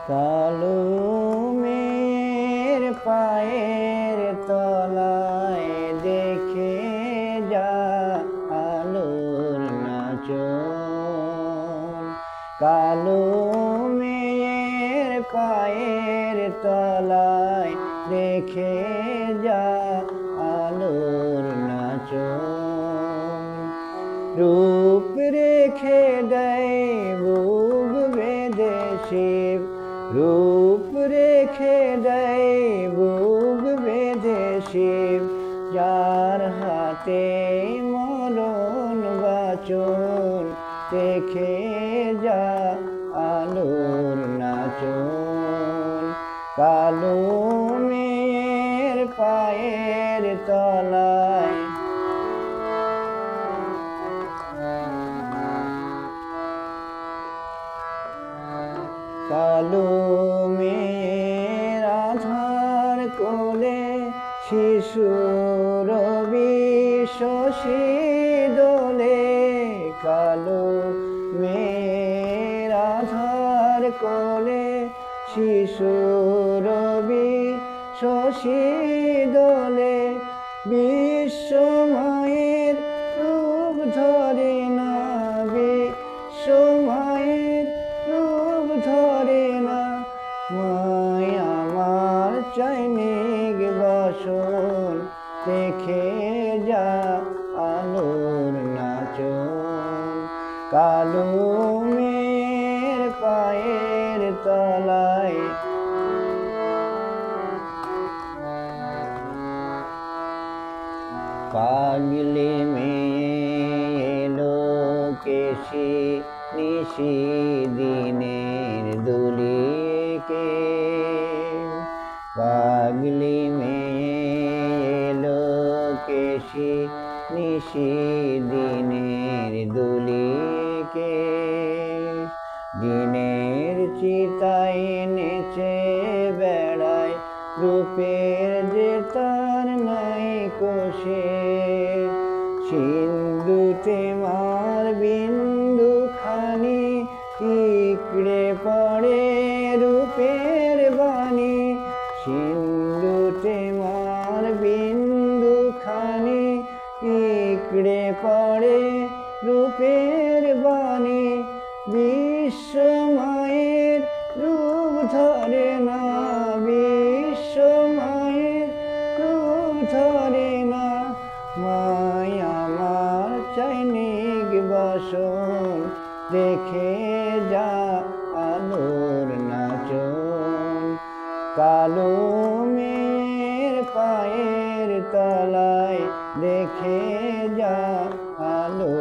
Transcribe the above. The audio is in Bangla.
কালো মেয়ের পায়ের তলায় দেখে যা আলোর নাচন। কালো মেয়ের পায়ের তলায় দেখে যা আলোর নাচন। রূপ রেখে দেয় বুক বেঁধে শিব, রূপ রেখে দেয় বুক বেঁধে শিব, যার হাতে মরণ বাচন দেখে যা আলোর নাচন। কালো মেয়ের পায়ের তলায় কালো মেয়ের আধার কোলে শিশুর শশী দোলে। কালো মেয়ের আধার কোলে শিশুর শশী দোলে। বিশ্বমায়ের রূপ ধরে না, বিশ্বমায়ের রূপ ধরে না, মায় আমার চৈনিক বসন দেখে যা আলোর নাচন। কালো মেয়ের পায়ের তলায় পাগলি মেয়ে এলো কেশি নিশি দিনের দুলিকে। পাগলি মেয়ে এলো কেশি নিশি দিনের দুলিকে। দিনের চিতায় নেচে বেড়ায় রূপের যে তার নাই কোষে। সিন্ধুতে মার বিন্দু খানি ইকড়ে পড়ে রূপের বাণী। সিন্ধুতে মার বিন্দু খানি ইকড়ে পড়ে রূপের বাণী। বিশ্বমায়ের রূপ ধরে না, বিশ্বমায়ের রূপ ধরে না, মায় আমার চৈনিক বসন দেখে যা আলোর নাচন। কালো মেয়ের পায়ের তলায় দেখে যা আলো